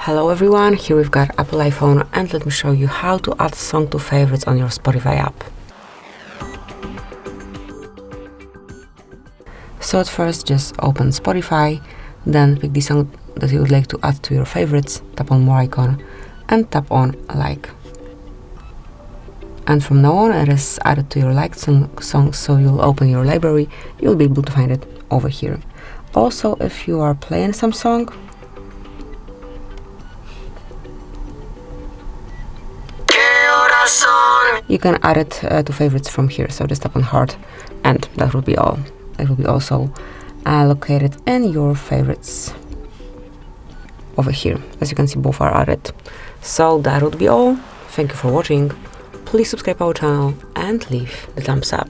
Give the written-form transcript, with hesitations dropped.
Hello everyone, here we've got Apple iPhone and let me show you how to add song to favorites on your Spotify app. So at first just open Spotify, then pick the song that you would like to add to your favorites, tap on more icon and tap on like. And from now on it is added to your liked songs, so you'll open your library, you'll be able to find it over here. Also, if you are playing some song, you can add it to favorites from here, so just tap on heart and that will be all. It will be also located in your favorites over here. As you can see, both are added. So that would be all. Thank you for watching. Please subscribe our channel and leave the thumbs up.